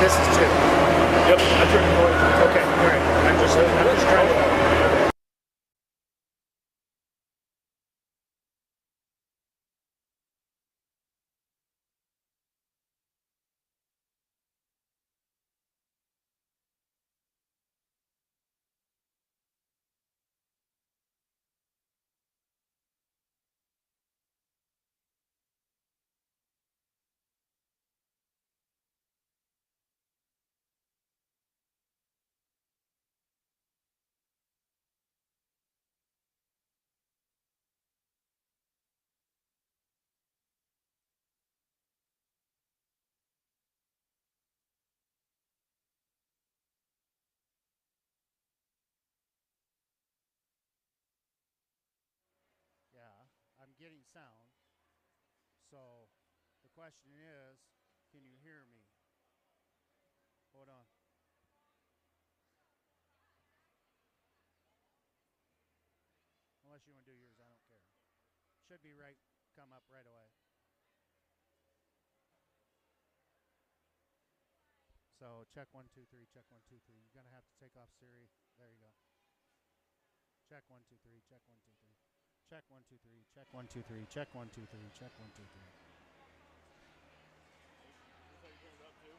this is 2. Yep, I turned the noise. Okay, all right. I'm just trying to. Yeah, I'm getting sound. So the question is, can you hear me? Hold on. Unless you want to do yours, I don't care. Should be right, come up right away. So check 1, 2, 3, check 1, 2, 3. You're gonna have to take off Siri. There you go. Check 1, 2, 3, check 1, 2, 3. Check 1, 2, 3, check 1, 2, 3, check 1, 2, 3, check 1, 2,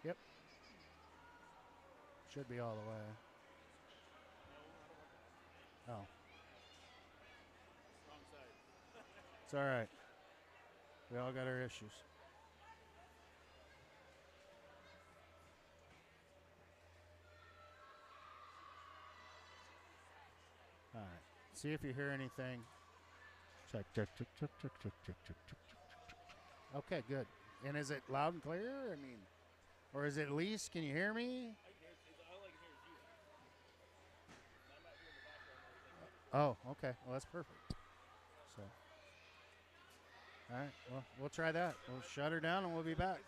3. Yep. Should be all the way. Oh. It's all right. We all got our issues. All right. See if you hear anything. Check, check, check, check, check, check, check, check, check, check. Okay, good. And is it loud and clear? I mean, or is it at least? Can you hear me? Oh, okay. Well, that's perfect. So, all right. Well, we'll try that. We'll shut her down and we'll be back.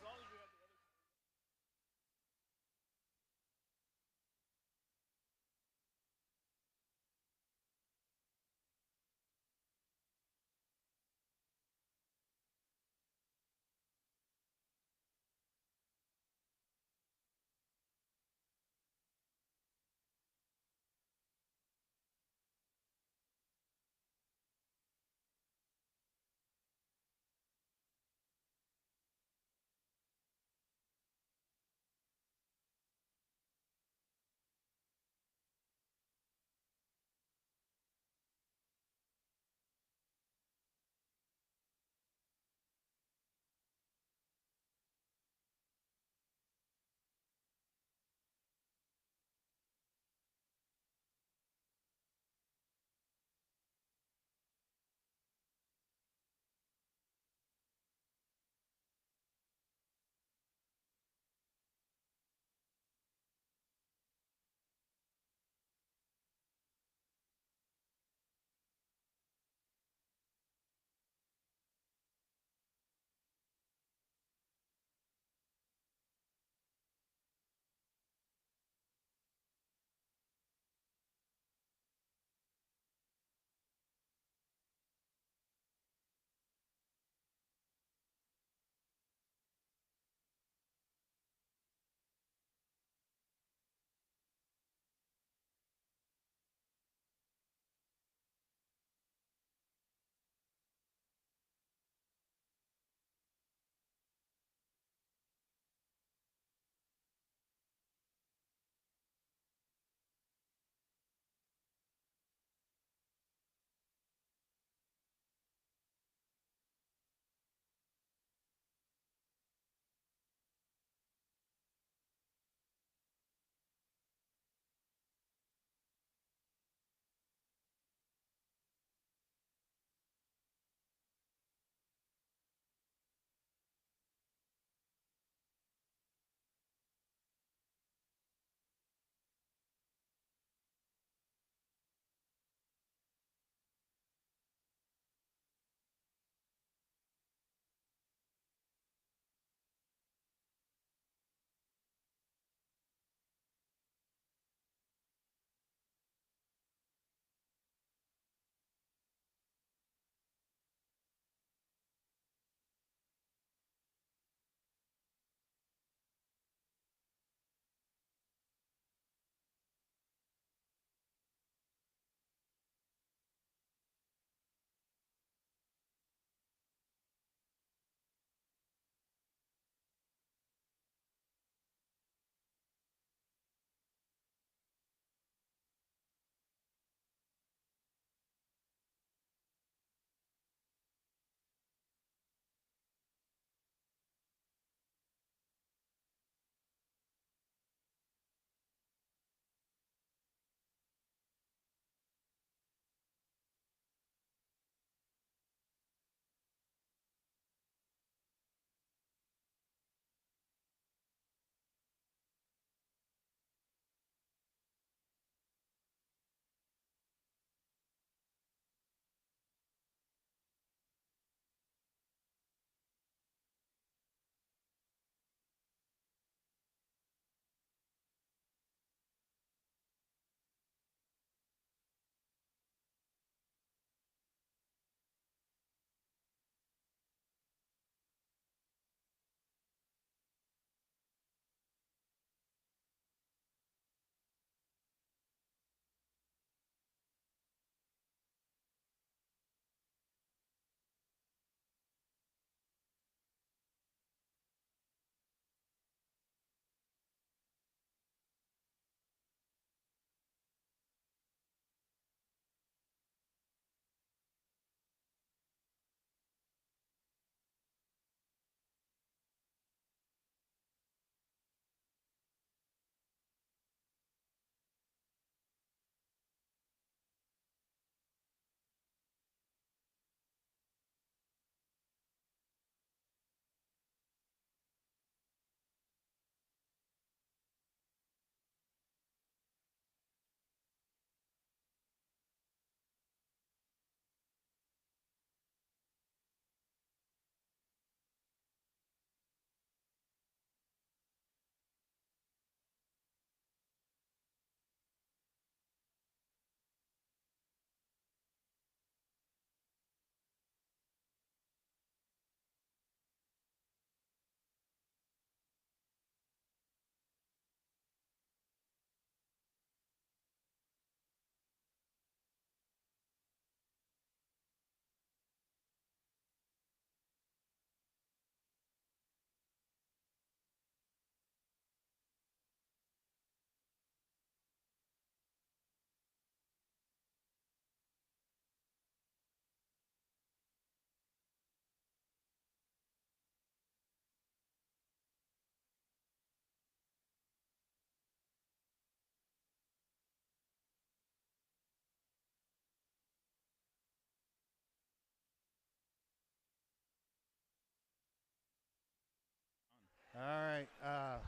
right. All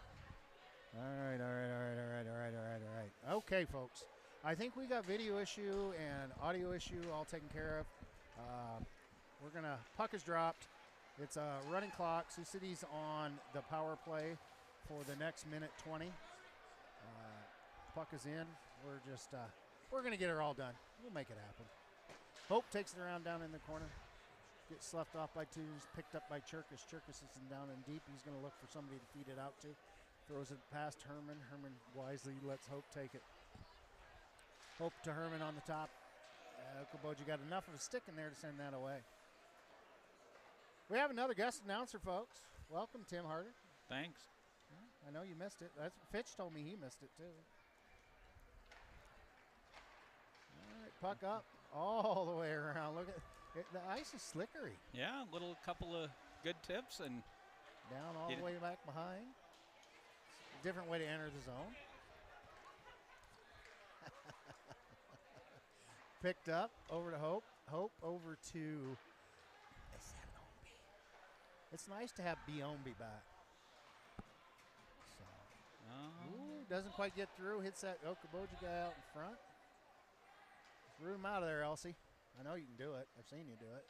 right. Okay, folks. I think we got video issue and audio issue all taken care of. We're going to, puck is dropped. It's a running clock. Sioux City's on the power play for the next minute 20. Puck is in. We're just, we're going to get her all done. We'll make it happen. Hope takes it around down in the corner. Gets sloughed off by twos, picked up by Cherkis. Cherkis is down and deep. He's going to look for somebody to feed it out to. Throws it past Herman. Herman wisely lets Hope take it. Hope to Herman on the top. Okoboji got enough of a stick in there to send that away. We have another guest announcer, folks. Welcome, Tim Harder. Thanks. I know you missed it. Fitch told me he missed it, too. All right, puck up all the way around. Look at it, the ice is slickery. Yeah, couple of good tips and down all the way back behind. Different way to enter the zone. Picked up over to Hope. Hope over to Ombi. It's nice to have Ombi back. So, doesn't quite get through. Hits that Okoboji guy out in front. Root him out of there, Elsie. I know you can do it. I've seen you do it.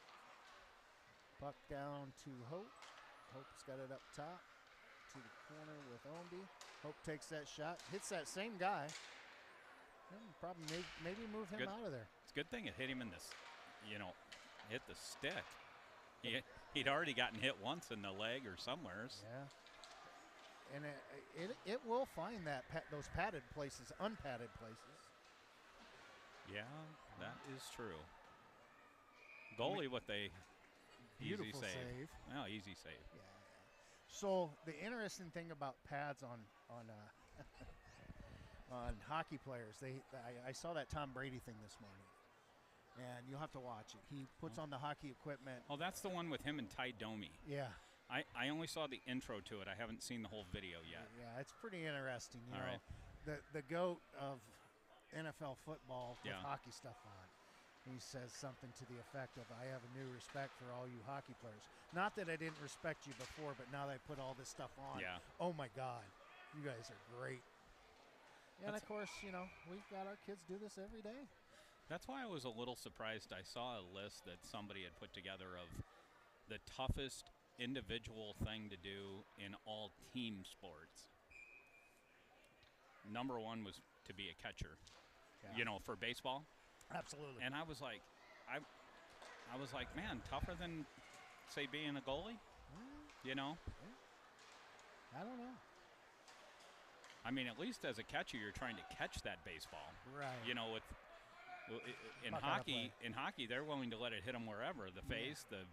Puck down to Hope. Hope's got it up top to the corner with Ombi. Hope takes that shot. Hits that same guy. Probably maybe move him out of there. It's a good thing it hit him in this, hit the stick. He'd already gotten hit once in the leg or somewhere. Yeah. And it will find those padded places, unpadded places. Yeah, that is true. Goalie, what they beautiful easy save. Oh, easy save. Yeah. So the interesting thing about pads on on hockey players, I saw that Tom Brady thing this morning, and you'll have to watch it. He puts on the hockey equipment. Oh, that's the one with him and Ty Domi. Yeah. I only saw the intro to it. I haven't seen the whole video yet. Yeah, it's pretty interesting. You All know, right. The GOAT of NFL football with Yeah. hockey stuff on. He says something to the effect of, I have a new respect for all you hockey players. Not that I didn't respect you before, but now that I put all this stuff on, oh my God, you guys are great. And of course, we've got our kids do this every day. That's why I was a little surprised. I saw a list that somebody had put together of the toughest individual thing to do in all team sports. Number one was to be a catcher, for baseball. Absolutely. And I was like, man, tougher than, say, being a goalie? I don't know. I mean, at least as a catcher, you're trying to catch that baseball. Right. In hockey, they're willing to let it hit them wherever, the face, the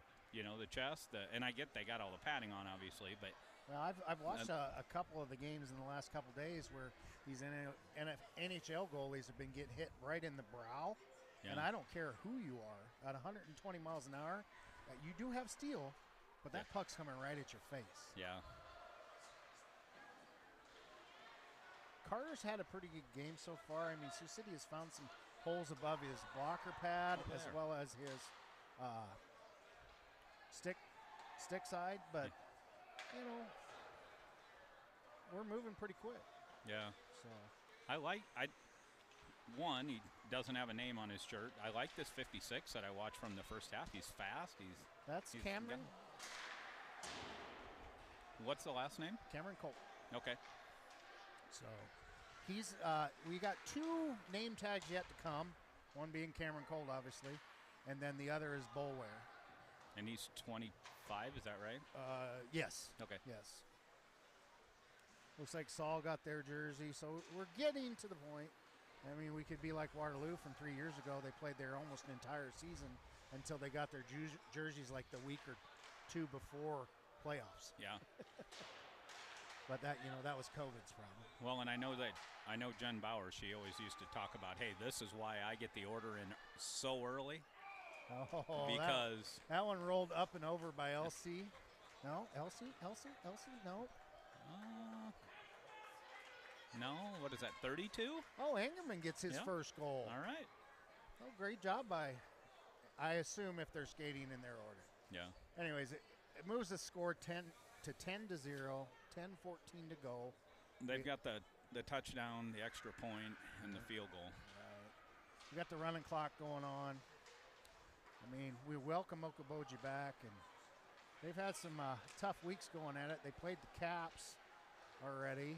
chest, and I get they got all the padding on, obviously, but. Well, I've watched a couple of the games in the last couple of days where these NHL goalies have been getting hit right in the brow, and I don't care who you are. At 120 miles an hour, you do have steel, but that puck's coming right at your face. Yeah. Carter's had a pretty good game so far. I mean, Sioux City has found some holes above his blocker pad as well as his stick side, but we're moving pretty quick. Yeah. So he doesn't have a name on his shirt. I like this 56 that I watched from the first half. He's fast. That's Cameron. What's the last name? Cameron Colt. Okay. So he's we got two name tags yet to come. One being Cameron Colt, obviously, and then the other is Bolware. And he's 25, is that right? Yes. Okay. Yes. Looks like Saul got their jersey, so we're getting to the point. I mean, we could be like Waterloo from 3 years ago. They played there almost an entire season until they got their jerseys like the week or two before playoffs. Yeah. But that was COVID's problem. Well, and I know Jen Bauer, she always used to talk about, hey, this is why I get the order in so early. Oh, because that one rolled up and over by LC. No, Elsie, no. No, what is that, 32? Oh, Engerman gets his first goal. All right. Oh, great job by, I assume if they're skating in their order. Yeah. Anyways, it moves the score 10 to 10-0, 10-14 to go. They've got the touchdown, the extra point, and the field goal. Right. We got the running clock going on. I mean, we welcome Okoboji back, and they've had some tough weeks going at it. They played the Caps already,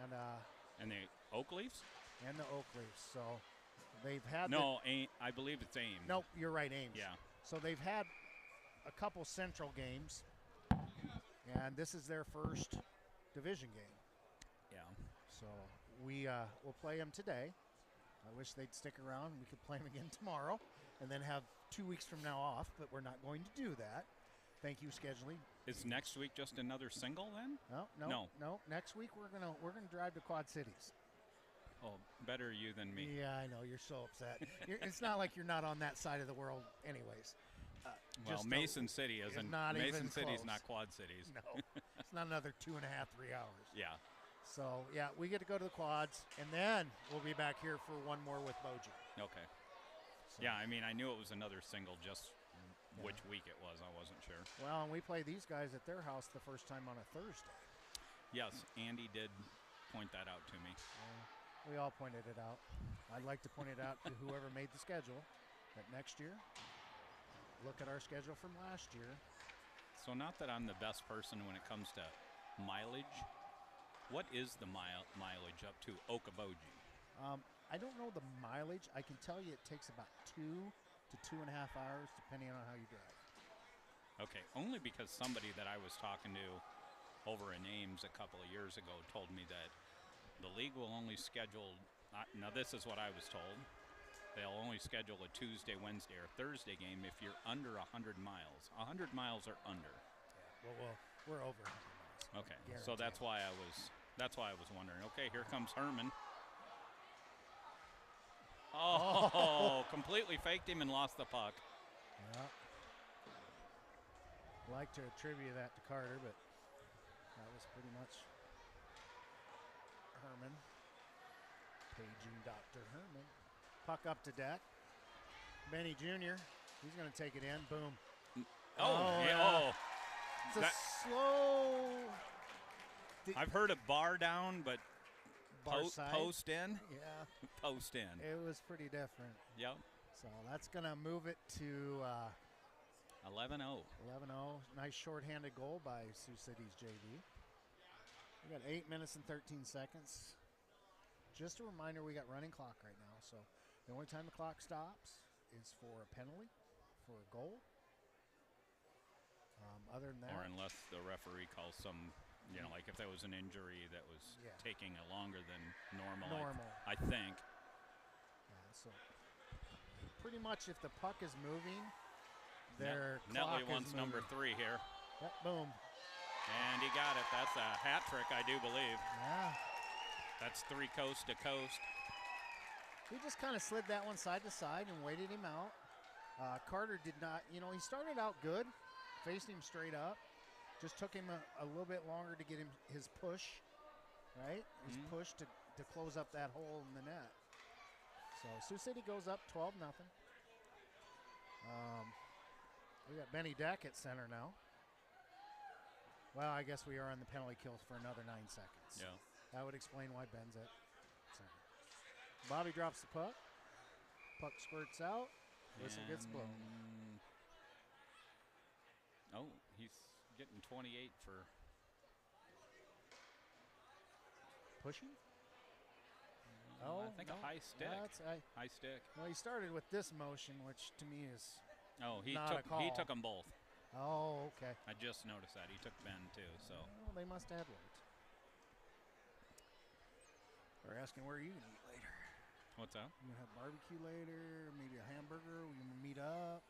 and the Oak Leafs? And the Oak Leafs. So they've had I believe it's Ames. Nope, you're right, Ames. Yeah. So they've had a couple Central games, and this is their first division game. Yeah. So we'll play them today. I wish they'd stick around. We could play them again tomorrow and then have 2 weeks from now off, but we're not going to do that. Thank you, scheduling. Is next week just another single then? No. Next week we're gonna drive to Quad Cities. Oh, better you than me. Yeah, I know. You're so upset. It's not like you're not on that side of the world anyways. Well, Mason City isn't. Not Mason even City's close. not Quad Cities. No, it's not another 2.5, 3 hours. Yeah. So, yeah, we get to go to the Quads, and then we'll be back here for one more with Boji. Okay. So, yeah, I mean, I knew it was another single, just which week it was. I wasn't sure. Well, and we play these guys at their house the first time on a Thursday. Yes, Andy did point that out to me. We all pointed it out. I'd like to point it out to whoever made the schedule that next year, look at our schedule from last year. So not that I'm the best person when it comes to mileage. What is the mileage up to Okoboji? I don't know the mileage. I can tell you it takes about 2 to 2.5 hours, depending on how you drive. Okay, only because somebody that I was talking to over in Ames a couple of years ago told me that the league will only schedule, now this is what I was told, they'll only schedule a Tuesday, Wednesday, or Thursday game if you're under 100 miles. 100 miles or under. Yeah, well, we're over 100 miles. Okay, so that's why I was wondering. Okay, here comes Herman. Oh, completely faked him and lost the puck. Yeah. Like to attribute that to Carter, but that was pretty much Herman. Paging Dr. Herman. Puck up to deck. Benny Jr., he's going to take it in. Boom. Oh. It's a slow. I've heard of bar down, but post in? Yeah. Post in. It was pretty different. Yep. So that's going to move it to 11-0. 11-0. Nice shorthanded goal by Sioux City's JV. We got 8 minutes and 13 seconds. Just a reminder, we got running clock right now. So the only time the clock stops is for a penalty, for a goal. Other than that. Or unless the referee calls some, like if there was an injury that was taking longer than normal. I think. Yeah, so pretty much if the puck is moving, their clock Netley wants is number 3 here. Yep, boom. And he got it. That's a hat trick, I do believe. Yeah. That's 3 coast to coast. He just kind of slid that one side to side and waited him out. Carter did not, he started out good, faced him straight up. Just took him a little bit longer to get him his push, right? His push to close up that hole in the net. So Sioux City goes up 12-0. We got Benny Deck at center now. Well, I guess we are on the penalty kill for another 9 seconds. Yeah. That would explain why Ben's at center. Bobby drops the puck. Puck squirts out. Whistle gets blown. Oh, he's getting 28 for pushing. I think a high stick. High stick. Well, he started with this motion, which to me is he not a call. He took them both. Oh, okay. I just noticed that. He took Ben too. So well, they must have light. They're asking where are you gonna eat later. What's that? You gonna have barbecue later? Maybe a hamburger? We gonna meet up?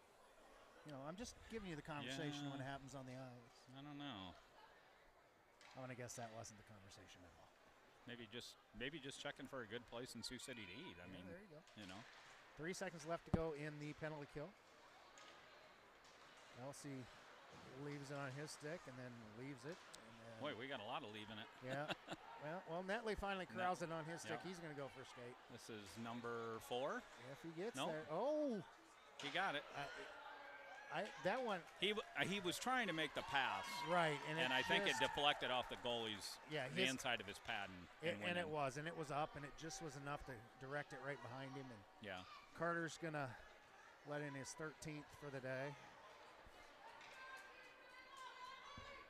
I'm just giving you the conversation when it happens on the ice. I don't know. I'm gonna guess that wasn't the conversation at all. Maybe just checking for a good place in Sioux City to eat. I mean, there you go. 3 seconds left to go in the penalty kill. Elsie leaves it on his stick and then leaves it. Boy, we got a lot of leaving it. Yeah. Well, Netley finally corrals it on his stick. He's going to go for a skate. This is number 4. If he gets there. Oh! He got it. that one He was trying to make the pass, right, and I think it deflected off the goalie's the inside of his pad, and it was up, and it just was enough to direct it right behind him. And yeah, Carter's gonna let in his 13th for the day.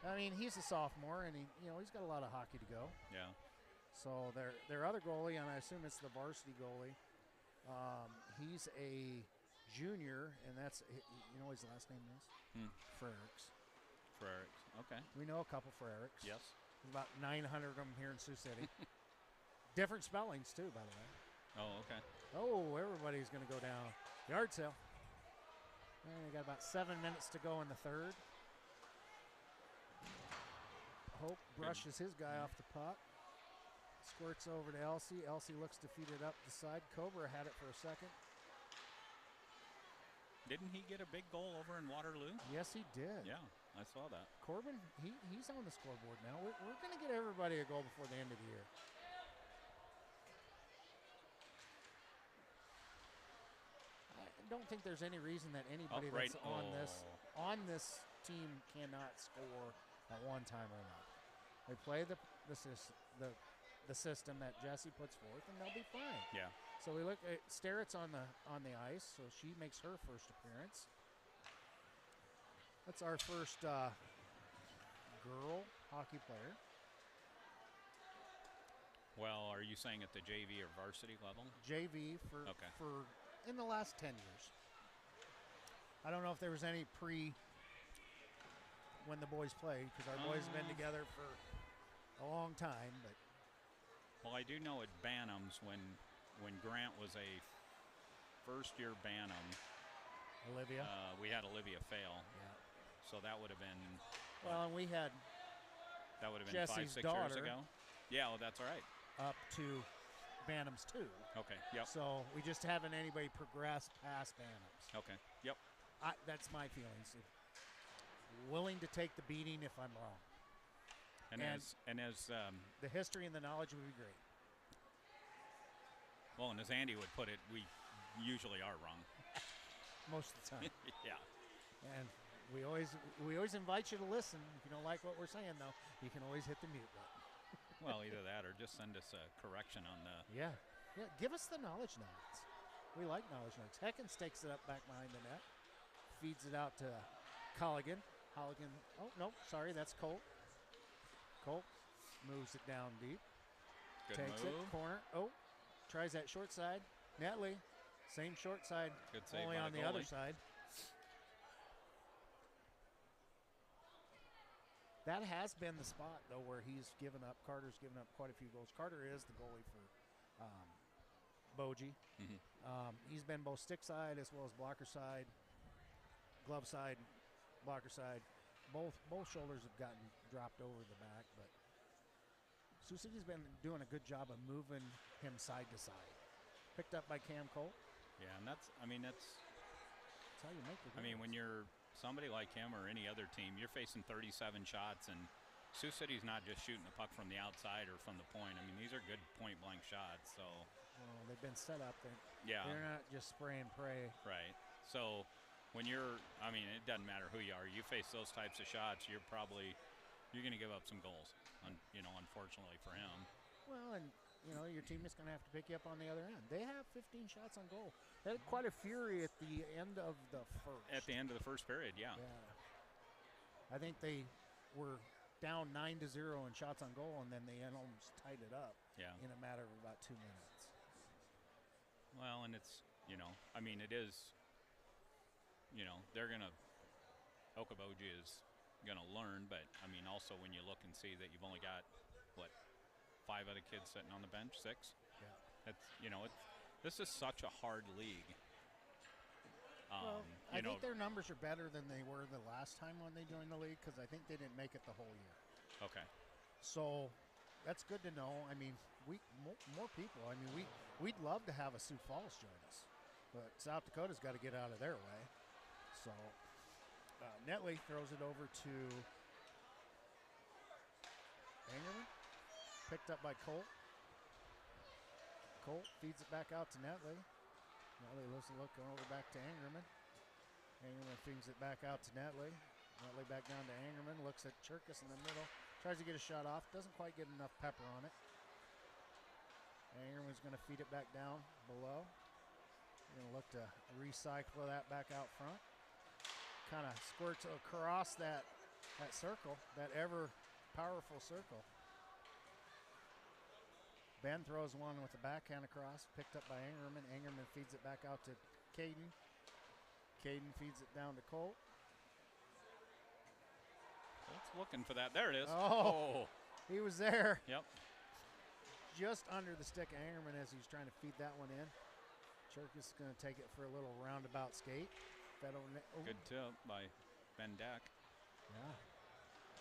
I mean, he's a sophomore, and he's got a lot of hockey to go. Yeah. So their other goalie, and I assume it's the varsity goalie, he's a junior, and that's what his last name is? Frericks. Frericks. Okay. We know a couple Frericks. Yes. There's about 900 of them here in Sioux City. Different spellings too, by the way. Oh, okay. Oh, everybody's going to go down. Yard sale. And we got about 7 minutes to go in the third. Hope brushes his guy off the puck. Squirts over to Elsie. Elsie looks to feed it up the side. Cobra had it for a second. Didn't he get a big goal over in Waterloo? Yes, he did. Yeah, I saw that. Corbin, he's on the scoreboard now. We're going to get everybody a goal before the end of the year. I don't think there's any reason that anybody that's on this team cannot score at one time or another. They play the system that Jesse puts forth, and they'll be fine. Yeah. So we look at Sterrett's on the ice, so she makes her first appearance. That's our first girl hockey player. Well, are you saying at the JV or varsity level? JV for in the last 10 years. I don't know if there was any when the boys played, because our boys have been together for a long time. But well, I do know at Bantams when Grant was a first-year Bantam, Olivia, we had Olivia Fail. Yeah. So that would have been. Well, and we had. That would have been Jesse's 5-6 years ago. Yeah, well, that's all right. Up to Bantams 2. Okay. Yep. So we just haven't anybody progress past Bantams. Okay. Yep. That's my feelings. Willing to take the beating if I'm wrong. And as the history and the knowledge would be great. Well, and as Andy would put it, we usually are wrong. Most of the time. Yeah. And we always invite you to listen. If you don't like what we're saying, though, you can always hit the mute button. Well, either that or just send us a correction on the. Yeah. Give us the knowledge nuggets. We like knowledge nuggets. Heckens takes it up back behind the net, feeds it out to Colligan. Colligan. Oh no, sorry, that's Colt. Colt moves it down deep. Good takes move. It corner. Oh, tries that short side. Netley, same short side. Good save only by on the other side. That has been the spot, though, where Carter's given up quite a few goals. Carter is the goalie for Boji. Mm-hmm. He's been both stick side as well as blocker side, glove side, blocker side. Both shoulders have gotten dropped over the back, but Sioux City's been doing a good job of moving him side to side. Picked up by Cam Colt. Yeah, and that's how you make the goals. I mean, when you're somebody like him or any other team, you're facing 37 shots, and Sioux City's not just shooting the puck from the outside or from the point. I mean, these are good point-blank shots. So they've been set up. They're not just spray and pray. Right. So when it doesn't matter who you are. You face those types of shots, you're going to give up some goals. Unfortunately for him. Well, and your team is going to have to pick you up on the other end. They have 15 shots on goal. They had quite a fury at the end of the first. At the end of the first period, yeah. I think they were down 9-0 in shots on goal, and then they almost tied it up. Yeah. In a matter of about 2 minutes. Well, and it's it is. They're gonna. Okoboji is gonna learn, but also when you look and see that you've only got 5 other kids sitting on the bench, 6. Yeah. This is such a hard league. I think their numbers are better than they were the last time when they joined the league, because I think they didn't make it the whole year. Okay. So that's good to know. More people. We'd love to have a Sioux Falls join us, but South Dakota's got to get out of their way. So Netley throws it over to Angerman. Picked up by Colt. Colt feeds it back out to Netley. Netley looks a look over back to Angerman. Angerman feeds it back out to Netley. Netley back down to Angerman. Looks at Cherkis in the middle. Tries to get a shot off. Doesn't quite get enough pepper on it. Angerman's going to feed it back down below. Going to look to recycle that back out front. Kind of squirts across that circle, that ever powerful circle. Ben throws one with the backhand across, picked up by Angerman. Angerman feeds it back out to Caden. Caden feeds it down to Colt. Colt's looking for that. There it is. Oh. He was there. Yep. Just under the stick of Angerman as he's trying to feed that one in. Cherkis is going to take it for a little roundabout skate. Fed over Good tip by Ben Deck. Yeah.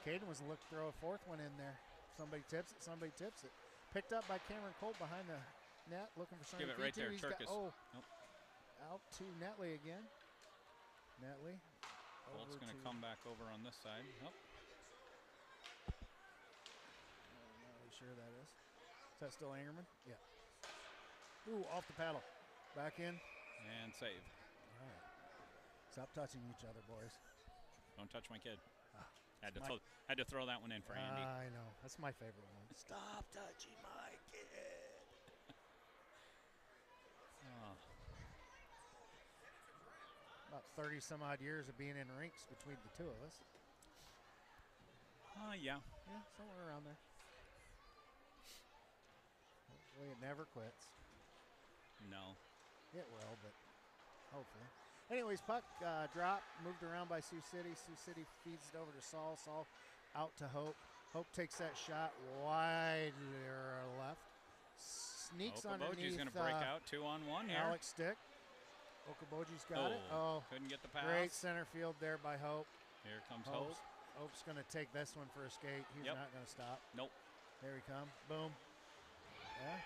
Caden was looking to throw a fourth one in there. Somebody tips it, somebody tips it. Picked up by Cameron Colt behind the net, looking for something. Give it right there, He's Cherkis. nope. Nope. Out to Netley again. Netley. Colt's going to come back over on this side. Nope. I'm not really sure that is. Is that still Angerman? Yeah. Ooh, off the paddle. Back in. And save. All right. Stop touching each other, boys. Don't touch my kid. Had to throw that one in for Andy. I know. That's my favorite one. Stop touching my kid. About 30 some odd years of being in rinks between the two of us. Yeah. Yeah, somewhere around there. Hopefully it never quits. No. It will, but hopefully. Anyways, puck drop, moved around by Sioux City. Sioux City feeds it over to Saul. Saul out to Hope. Hope takes that shot wide left. Sneaks underneath. Okoboji's going to break out 2-on-1 here. Alex Stick. Okoboji's got it. Oh, couldn't get the pass. Great center field there by Hope. Here comes Hope. Hope's going to take this one for a skate. He's not going to stop. Nope. There he comes. Boom. Yeah.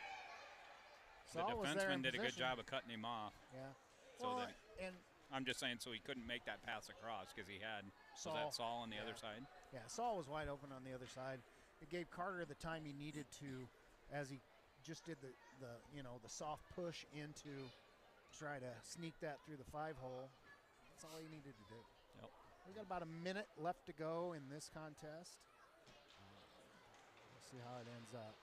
The defenseman did a good job of cutting him off. Yeah. So well, that and I'm just saying, so he couldn't make that pass across because he had Saul on the other side. Yeah, Saul was wide open on the other side. It gave Carter the time he needed to, as he just did the soft push into try to sneak that through the 5-hole. That's all he needed to do. Yep. We got about a minute left to go in this contest. We'll see how it ends up.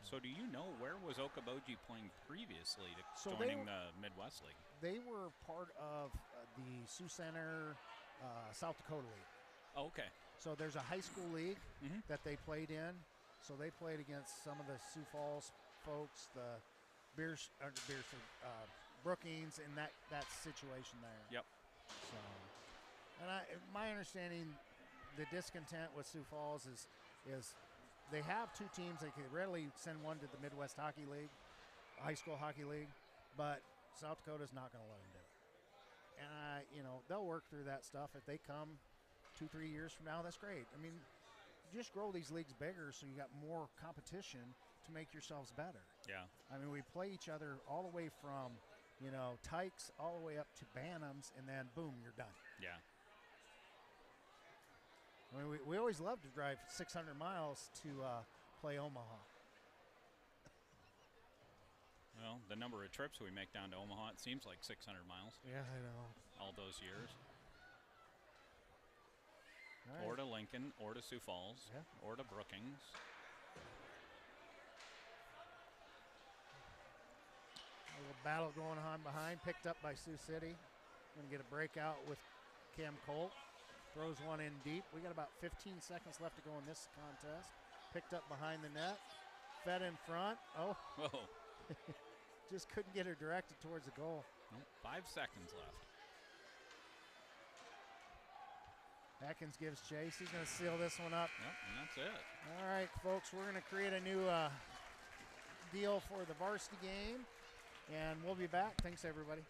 So do you know where was Okoboji playing previously to joining the Midwest League? They were part of the Sioux Center South Dakota League. Oh, okay. So there's a high school league that they played in. So they played against some of the Sioux Falls folks, the Brookings, in that situation there. Yep. So, and my understanding, the discontent with Sioux Falls is they have two teams. They could readily send one to the Midwest Hockey League, high school hockey league, but South Dakota's not going to let them do it. And they'll work through that stuff. If they come 2-3 years from now, that's great. I mean, just grow these leagues bigger so you got more competition to make yourselves better. Yeah. I mean, we play each other all the way from, tykes all the way up to bantams, and then boom, you're done. Yeah. I mean, we always love to drive 600 miles to play Omaha. Well, the number of trips we make down to Omaha, it seems like 600 miles. Yeah, I know. All those years. All right. Or to Lincoln, or to Sioux Falls, or to Brookings. A little battle going on behind, picked up by Sioux City. Going to get a breakout with Cam Colt. Throws one in deep. We got about 15 seconds left to go in this contest. Picked up behind the net. Fed in front. Oh. Whoa. Just couldn't get her directed towards the goal. Nope. 5 seconds left. Atkins gives chase. He's going to seal this one up. Yep, and that's it. All right, folks. We're going to create a new deal for the varsity game. And we'll be back. Thanks, everybody.